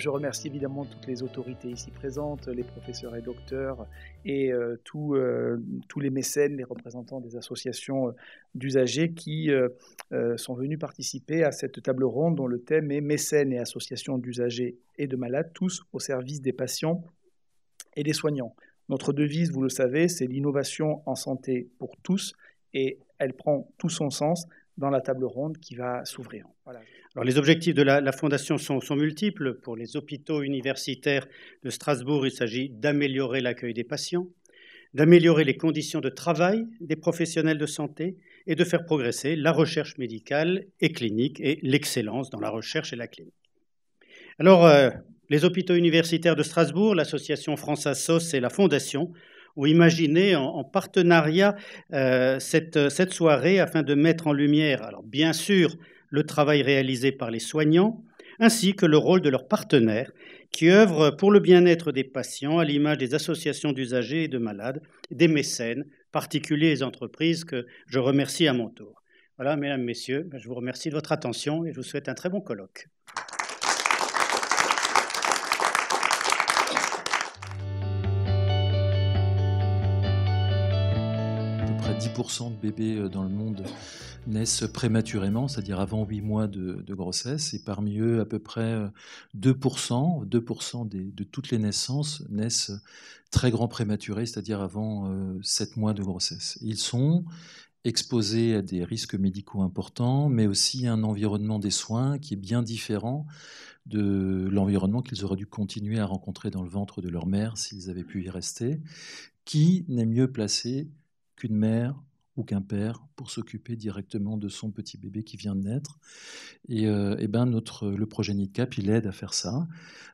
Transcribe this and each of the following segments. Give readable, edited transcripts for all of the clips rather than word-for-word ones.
Je remercie évidemment toutes les autorités ici présentes, les professeurs et docteurs, et tous les mécènes, les représentants des associations d'usagers qui sont venus participer à cette table ronde dont le thème est mécènes et associations d'usagers et de malades, tous au service des patients et des soignants. Notre devise, vous le savez, c'est l'innovation en santé pour tous, et elle prend tout son sens dans la table ronde qui va s'ouvrir. Voilà. Alors, les objectifs de la Fondation sont multiples. Pour les hôpitaux universitaires de Strasbourg, il s'agit d'améliorer l'accueil des patients, d'améliorer les conditions de travail des professionnels de santé et de faire progresser la recherche médicale et clinique et l'excellence dans la recherche et la clinique. Alors, les hôpitaux universitaires de Strasbourg, l'association France Assos et la Fondation ont imaginé en partenariat cette soirée afin de mettre en lumière, alors bien sûr, le travail réalisé par les soignants, ainsi que le rôle de leurs partenaires qui œuvrent pour le bien-être des patients à l'image des associations d'usagers et de malades, des mécènes, particuliers et entreprises que je remercie à mon tour. Voilà, mesdames, messieurs, je vous remercie de votre attention et je vous souhaite un très bon colloque. À peu près 10% de bébés dans le monde naissent prématurément, c'est-à-dire avant 8 mois de grossesse, et parmi eux, à peu près 2% de toutes les naissances naissent très grands prématurés, c'est-à-dire avant 7 mois de grossesse. Ils sont exposés à des risques médicaux importants, mais aussi à un environnement des soins qui est bien différent de l'environnement qu'ils auraient dû continuer à rencontrer dans le ventre de leur mère s'ils avaient pu y rester. Qui n'est mieux placé qu'une mère ou qu'un père pour s'occuper directement de son petit bébé qui vient de naître? Et le projet NIDCAP, il aide à faire ça,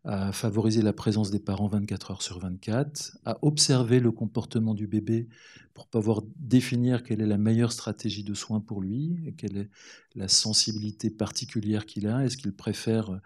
à favoriser la présence des parents 24 heures sur 24, à observer le comportement du bébé pour pouvoir définir quelle est la meilleure stratégie de soins pour lui, et quelle est la sensibilité particulière qu'il a. Est-ce qu'il préfère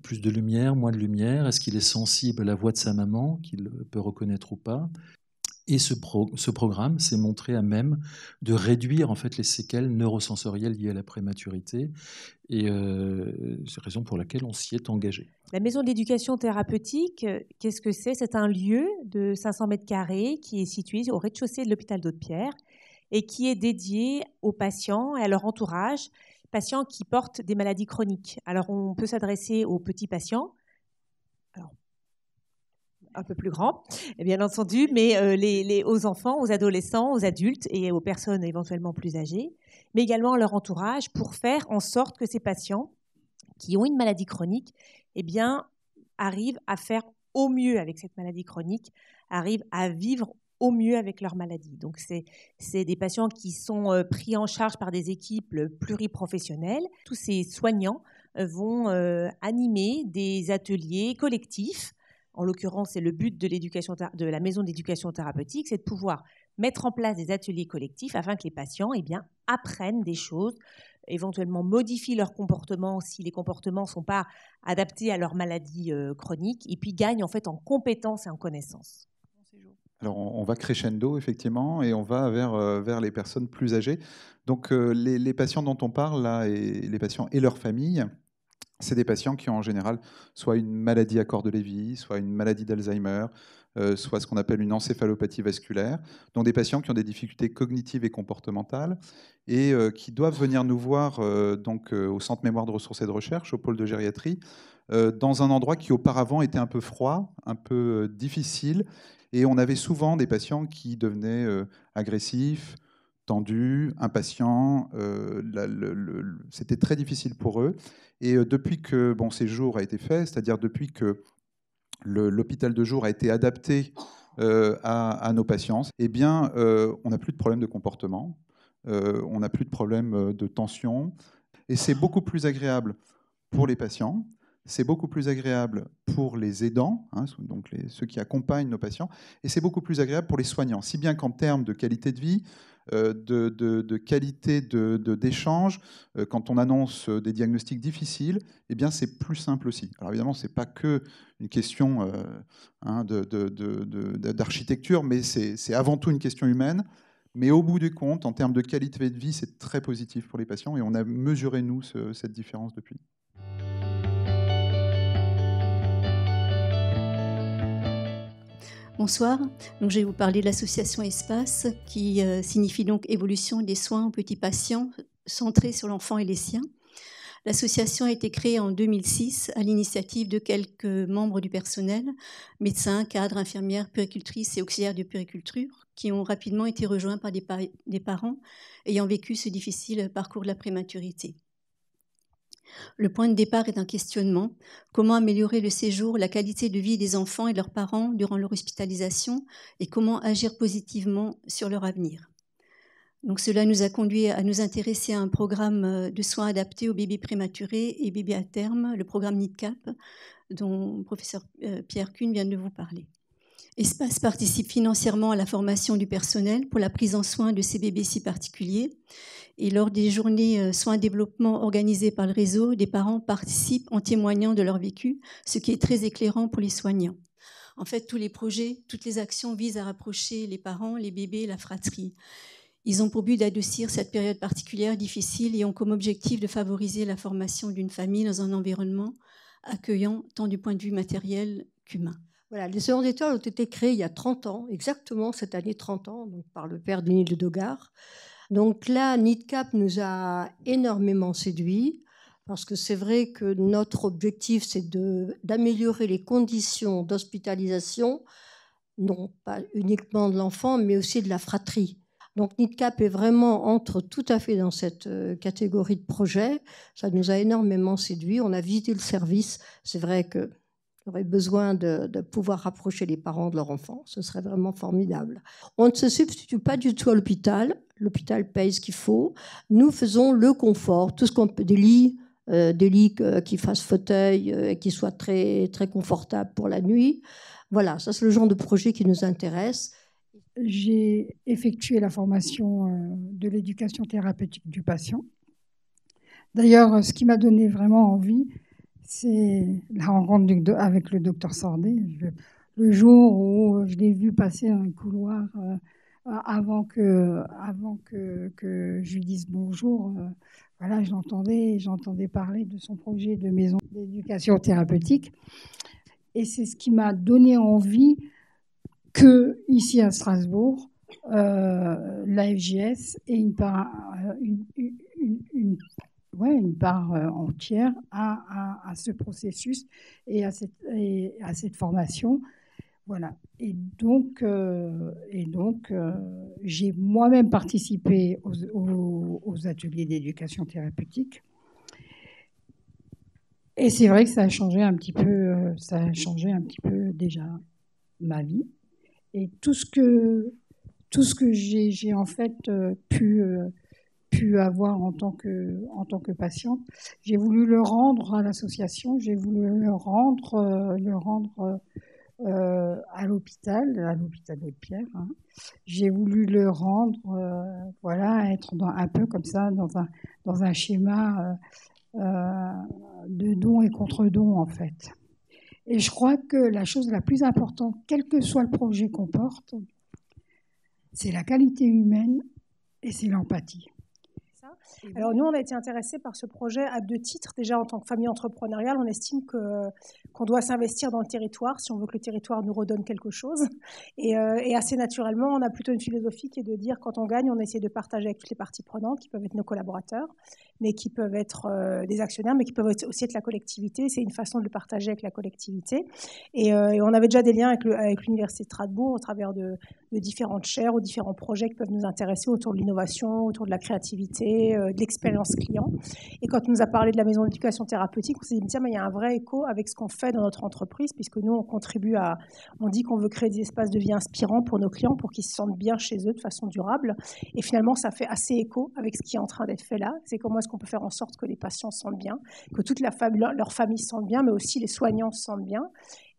plus de lumière, moins de lumière? Est-ce qu'il est sensible à la voix de sa maman, qu'il peut reconnaître ou pas? Et ce programme s'est montré à même de réduire en fait les séquelles neurosensorielles liées à la prématurité. Et c'est la raison pour laquelle on s'y est engagé. La maison d'éducation thérapeutique, qu'est-ce que c'est? C'est un lieu de 500 mètres carrés qui est situé au rez-de-chaussée de l'hôpital d'Aude-Pierre et qui est dédié aux patients et à leur entourage, patients qui portent des maladies chroniques. Alors, on peut s'adresser aux petits patients, alors, un peu plus grands, bien entendu, mais aux enfants, aux adolescents, aux adultes et aux personnes éventuellement plus âgées, mais également à leur entourage pour faire en sorte que ces patients qui ont une maladie chronique, eh bien, arrivent à faire au mieux avec cette maladie chronique, arrivent à vivre au mieux avec leur maladie. Donc, c'est des patients qui sont pris en charge par des équipes pluriprofessionnelles. Tous ces soignants vont animer des ateliers collectifs. En l'occurrence, c'est le but de la maison d'éducation thérapeutique, c'est de pouvoir mettre en place des ateliers collectifs afin que les patients apprennent des choses, éventuellement modifient leur comportement si les comportements ne sont pas adaptés à leur maladie chronique, et puis gagnent en fait en compétences et en connaissances. Alors on va crescendo effectivement et on va vers les personnes plus âgées. Donc les patients dont on parle là, et les patients et leurs familles, c'est des patients qui ont en général soit une maladie à corps de Lévy, soit une maladie d'Alzheimer, soit ce qu'on appelle une encéphalopathie vasculaire, donc des patients qui ont des difficultés cognitives et comportementales et qui doivent venir nous voir au Centre Mémoire de Ressources et de Recherche, au pôle de gériatrie, dans un endroit qui auparavant était un peu froid, un peu difficile, et on avait souvent des patients qui devenaient agressifs, tendus, impatients. C'était très difficile pour eux. Et depuis que séjour a été fait, c'est-à-dire depuis que l'hôpital de jour a été adapté à nos patients, eh bien, on n'a plus de problème de comportement, on n'a plus de problème de tension. Et c'est beaucoup plus agréable pour les patients, c'est beaucoup plus agréable pour les aidants, donc ceux qui accompagnent nos patients, et c'est beaucoup plus agréable pour les soignants, si bien qu'en termes de qualité de vie, de qualité d'échange, quand on annonce des diagnostics difficiles, eh bien c'est plus simple aussi. Alors évidemment, ce n'est pas que une question d'architecture, mais c'est avant tout une question humaine. Mais au bout du compte, en termes de qualité de vie, c'est très positif pour les patients et on a mesuré, nous, cette différence depuis. Bonsoir, donc je vais vous parler de l'association Espace qui signifie donc évolution des soins aux petits patients centrés sur l'enfant et les siens. L'association a été créée en 2006 à l'initiative de quelques membres du personnel, médecins, cadres, infirmières, puéricultrices et auxiliaires de puériculture, qui ont rapidement été rejoints par des parents ayant vécu ce difficile parcours de la prématurité. Le point de départ est un questionnement. Comment améliorer le séjour, la qualité de vie des enfants et de leurs parents durant leur hospitalisation et comment agir positivement sur leur avenir. Donc cela nous a conduit à nous intéresser à un programme de soins adaptés aux bébés prématurés et bébés à terme, le programme NIDCAP, dont le professeur Pierre Kuhn vient de vous parler. Espace participe financièrement à la formation du personnel pour la prise en soin de ces bébés si particuliers. Et lors des journées soins développement organisées par le réseau, des parents participent en témoignant de leur vécu, ce qui est très éclairant pour les soignants. En fait, tous les projets, toutes les actions visent à rapprocher les parents, les bébés, la fratrie. Ils ont pour but d'adoucir cette période particulière difficile et ont comme objectif de favoriser la formation d'une famille dans un environnement accueillant tant du point de vue matériel qu'humain. Voilà, les Heures d'étoiles ont été créées il y a 30 ans, exactement cette année 30 ans, donc par le père Denis Ledogard. Donc là, NIDCAP nous a énormément séduits parce que c'est vrai que notre objectif, c'est d'améliorer les conditions d'hospitalisation, non pas uniquement de l'enfant, mais aussi de la fratrie. Donc NIDCAP est vraiment entre tout à fait dans cette catégorie de projet. Ça nous a énormément séduits. On a visité le service. C'est vrai que aurait besoin de pouvoir rapprocher les parents de leur enfant. Ce serait vraiment formidable. On ne se substitue pas du tout à l'hôpital. L'hôpital paye ce qu'il faut. Nous faisons le confort, tout ce qu'on peut, des lits qui fassent fauteuil, qui soient très, très confortables pour la nuit. Voilà, ça c'est le genre de projet qui nous intéresse. J'ai effectué la formation de l'éducation thérapeutique du patient. D'ailleurs, ce qui m'a donné vraiment envie, c'est la rencontre avec le docteur Sordet. Le jour où je l'ai vu passer dans le couloir, avant que je lui dise bonjour, voilà, j'entendais parler de son projet de maison d'éducation thérapeutique. Et c'est ce qui m'a donné envie que, ici à Strasbourg, l'AFJS ait une part entière à ce processus et à cette formation. Voilà. Et donc j'ai moi-même participé aux ateliers d'éducation thérapeutique. Et c'est vrai que ça a changé un petit peu déjà ma vie. Et tout ce que j'ai en fait pu avoir en tant que patiente, j'ai voulu le rendre à l'association, j'ai voulu le rendre à l'hôpital de Pierre. Hein. J'ai voulu le rendre, être un peu comme ça dans un schéma de don et contre-don en fait. Et je crois que la chose la plus importante, quel que soit le projet qu'on porte, c'est la qualité humaine et c'est l'empathie. Alors nous, on a été intéressés par ce projet à 2 titres. Déjà, en tant que famille entrepreneuriale, on estime qu'on doit s'investir dans le territoire si on veut que le territoire nous redonne quelque chose. Et assez naturellement, on a plutôt une philosophie qui est de dire quand on gagne, on essaie de partager avec toutes les parties prenantes, qui peuvent être nos collaborateurs, mais qui peuvent être des actionnaires, mais qui peuvent aussi être la collectivité. C'est une façon de le partager avec la collectivité. Et on avait déjà des liens avec l'Université de Strasbourg au travers de différentes chaires ou différents projets qui peuvent nous intéresser autour de l'innovation, autour de la créativité, de l'expérience client. Et quand on nous a parlé de la maison d'éducation thérapeutique, on s'est dit, tiens, mais il y a un vrai écho avec ce qu'on fait dans notre entreprise, puisque nous, on dit qu'on veut créer des espaces de vie inspirants pour nos clients, pour qu'ils se sentent bien chez eux de façon durable. Et finalement, ça fait assez écho avec ce qui est en train d'être fait là. C'est comment est-ce qu'on peut faire en sorte que les patients se sentent bien, que toute leur famille se sente bien, mais aussi les soignants se sentent bien.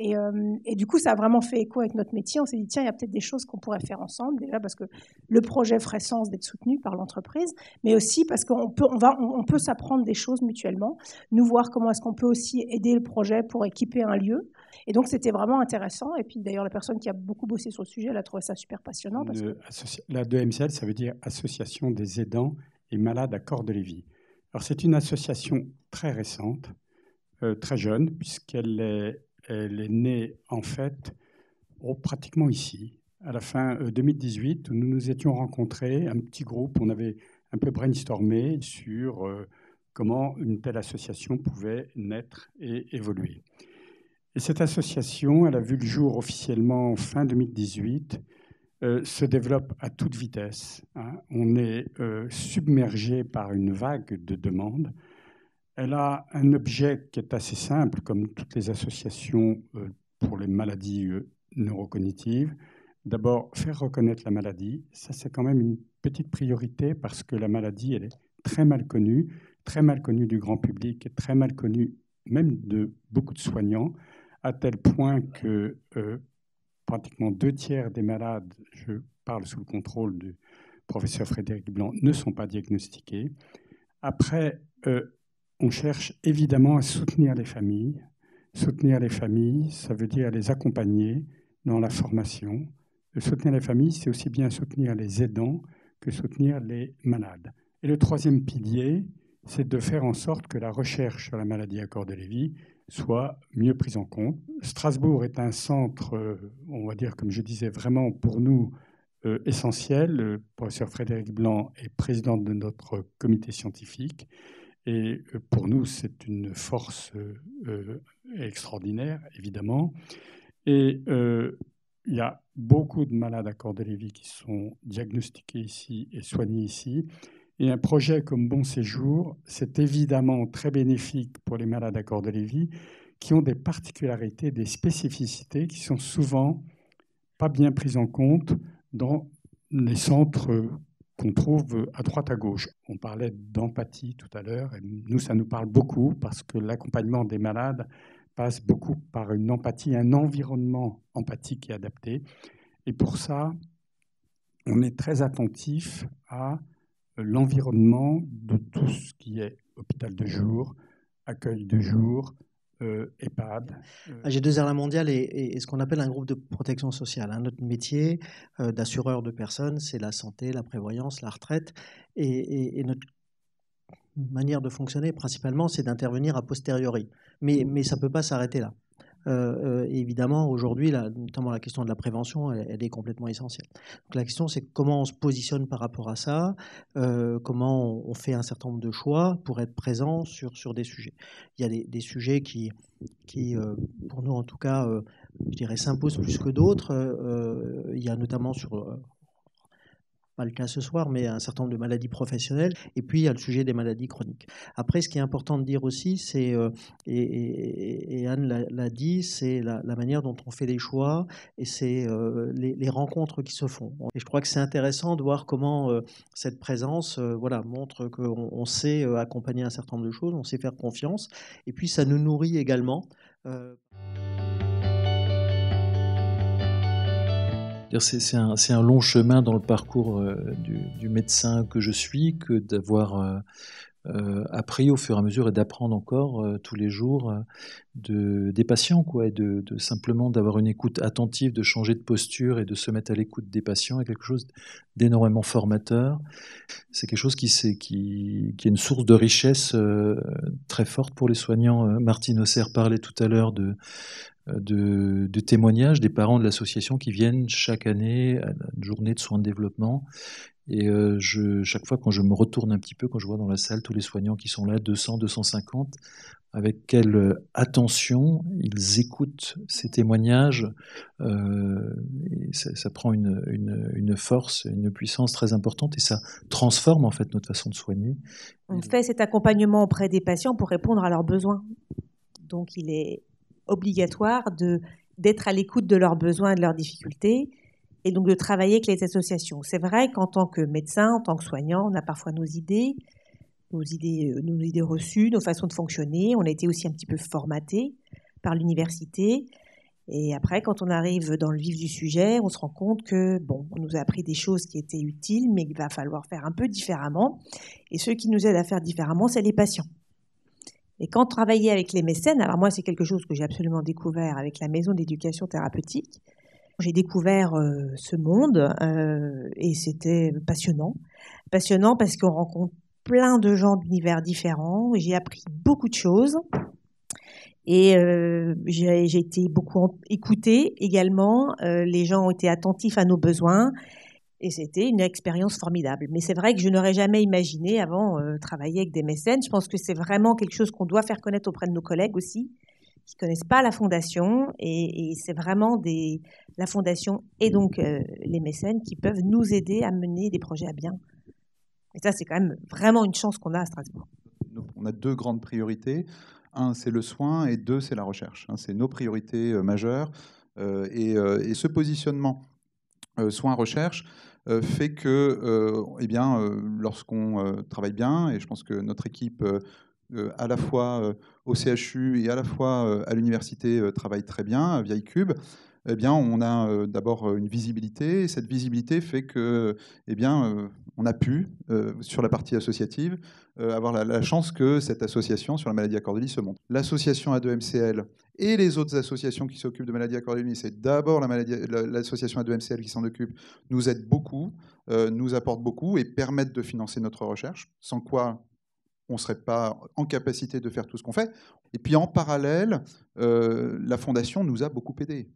Et du coup, ça a vraiment fait écho avec notre métier. On s'est dit, tiens, il y a peut-être des choses qu'on pourrait faire ensemble, déjà parce que le projet ferait sens d'être soutenu par l'entreprise, mais aussi parce qu'on peut s'apprendre des choses mutuellement, nous voir comment est-ce qu'on peut aussi aider le projet pour équiper un lieu. Et donc, c'était vraiment intéressant. Et puis, d'ailleurs, la personne qui a beaucoup bossé sur le sujet, elle a trouvé ça super passionnant. La 2MCL, ça veut dire Association des aidants et malades à corps de Lévy. Alors, c'est une association très récente, très jeune, puisqu'elle est née, en fait, Pratiquement ici, à la fin 2018, où nous nous étions rencontrés, un petit groupe, on avait un peu brainstormé sur comment une telle association pouvait naître et évoluer. Et cette association, elle a vu le jour officiellement fin 2018, se développe à toute vitesse. On est submergé par une vague de demandes. Elle a un objet qui est assez simple, comme toutes les associations pour les maladies neurocognitives. D'abord, faire reconnaître la maladie. Ça, c'est quand même une petite priorité parce que la maladie, elle est très mal connue du grand public et très mal connue même de beaucoup de soignants, à tel point que pratiquement 2/3 des malades, je parle sous le contrôle du professeur Frédéric Blanc, ne sont pas diagnostiqués. Après, on cherche évidemment à soutenir les familles. Soutenir les familles, ça veut dire les accompagner dans la formation. Soutenir les familles, c'est aussi bien soutenir les aidants que soutenir les malades. Et le troisième pilier, c'est de faire en sorte que la recherche sur la maladie à corps de Lévy soit mieux prise en compte. Strasbourg est un centre, on va dire, comme je disais, vraiment pour nous essentiel. Le professeur Frédéric Blanc est président de notre comité scientifique. Et pour nous, c'est une force extraordinaire, évidemment. Et il y a beaucoup de malades à corps de Lévy qui sont diagnostiqués ici et soignés ici. Et un projet comme Bon Séjour, c'est évidemment très bénéfique pour les malades à corps de Lévy qui ont des particularités, des spécificités qui sont souvent pas bien prises en compte dans les centres qu'on trouve à droite à gauche. On parlait d'empathie tout à l'heure, et nous, ça nous parle beaucoup parce que l'accompagnement des malades passe beaucoup par une empathie, un environnement empathique et adapté. Et pour ça, on est très attentif à l'environnement de tout ce qui est hôpital de jour, accueil de jour, EHPAD. AG2R Mondiale est ce qu'on appelle un groupe de protection sociale. Notre métier d'assureur de personnes, c'est la santé, la prévoyance, la retraite. Et notre manière de fonctionner, principalement, c'est d'intervenir a posteriori. Mais ça ne peut pas s'arrêter là. Évidemment, aujourd'hui, notamment la question de la prévention, elle est complètement essentielle. Donc, la question, c'est comment on se positionne par rapport à ça, comment on fait un certain nombre de choix pour être présent sur des sujets. Il y a des sujets qui, pour nous en tout cas, je dirais, s'imposent plus que d'autres. Il y a notamment sur... pas le cas ce soir, mais un certain nombre de maladies professionnelles. Et puis, il y a le sujet des maladies chroniques. Après, ce qui est important de dire aussi, c'est, et Anne l'a dit, c'est la manière dont on fait les choix et c'est les rencontres qui se font. Et je crois que c'est intéressant de voir comment cette présence montre qu'on sait accompagner un certain nombre de choses, on sait faire confiance. Et puis, ça nous nourrit également. C'est un long chemin dans le parcours du médecin que je suis que d'avoir appris au fur et à mesure et d'apprendre encore tous les jours des patients, et de simplement d'avoir une écoute attentive, de changer de posture et de se mettre à l'écoute des patients est quelque chose d'énormément formateur. C'est quelque chose qui est une source de richesse très forte pour les soignants. Martine Osser parlait tout à l'heure de témoignages des parents de l'association qui viennent chaque année à la journée de soins de développement. Et chaque fois, quand je me retourne un petit peu, quand je vois dans la salle tous les soignants qui sont là, 200, 250, avec quelle attention ils écoutent ces témoignages, et ça prend une force, une puissance très importante et ça transforme en fait notre façon de soigner. On fait cet accompagnement auprès des patients pour répondre à leurs besoins. Donc il est obligatoire d'être à l'écoute de leurs besoins et de leurs difficultés et donc de travailler avec les associations. C'est vrai qu'en tant que médecin, en tant que soignant, on a parfois nos idées reçues, nos façons de fonctionner. On a été aussi un petit peu formatés par l'université. Et après, quand on arrive dans le vif du sujet, on se rend compte que, on nous a appris des choses qui étaient utiles, mais qu'il va falloir faire un peu différemment. Et ceux qui nous aident à faire différemment, c'est les patients. Et quand travailler avec les mécènes, alors moi, c'est quelque chose que j'ai absolument découvert avec la maison d'éducation thérapeutique. J'ai découvert ce monde et c'était passionnant. Passionnant parce qu'on rencontre plein de gens d'univers différents. J'ai appris beaucoup de choses. Et j'ai été beaucoup écoutée également. Les gens ont été attentifs à nos besoins. Et c'était une expérience formidable. Mais c'est vrai que je n'aurais jamais imaginé avant travailler avec des mécènes. Je pense que c'est vraiment quelque chose qu'on doit faire connaître auprès de nos collègues aussi, qui ne connaissent pas la Fondation. Et c'est vraiment la Fondation et donc les mécènes qui peuvent nous aider à mener des projets à bien. Et ça, c'est quand même vraiment une chance qu'on a à Strasbourg. On a 2 grandes priorités. 1, c'est le soin, et 2, c'est la recherche. C'est nos priorités majeures. Et ce positionnement soins-recherche fait que, lorsqu'on travaille bien, et je pense que notre équipe, à la fois au CHU et à la fois à l'université, travaille très bien à Vieille-Cube, eh bien, on a d'abord une visibilité, et cette visibilité fait que, on a pu, sur la partie associative, avoir la chance que cette association sur la maladie à Cordelie se monte. L'association A2MCL et les autres associations qui s'occupent de maladie à Cordelie, c'est d'abord l'association A2MCL qui s'en occupe, nous aide beaucoup, nous apporte beaucoup et permettent de financer notre recherche, sans quoi on ne serait pas en capacité de faire tout ce qu'on fait. Et puis en parallèle, la Fondation nous a beaucoup aidés.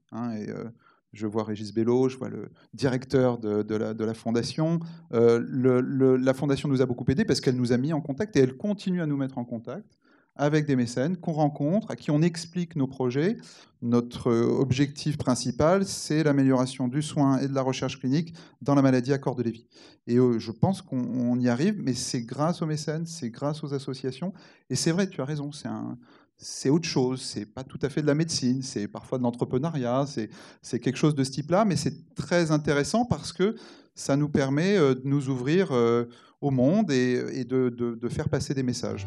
Je vois Régis Bello, je vois le directeur de la Fondation. La Fondation nous a beaucoup aidés parce qu'elle nous a mis en contact et elle continue à nous mettre en contact avec des mécènes qu'on rencontre, à qui on explique nos projets. Notre objectif principal, c'est l'amélioration du soin et de la recherche clinique dans la maladie à corps de Lévy. Et je pense qu'on y arrive, mais c'est grâce aux mécènes, c'est grâce aux associations. Et c'est vrai, tu as raison, c'est autre chose, c'est pas tout à fait de la médecine, c'est parfois de l'entrepreneuriat, c'est quelque chose de ce type-là, mais c'est très intéressant parce que ça nous permet de nous ouvrir au monde et de faire passer des messages.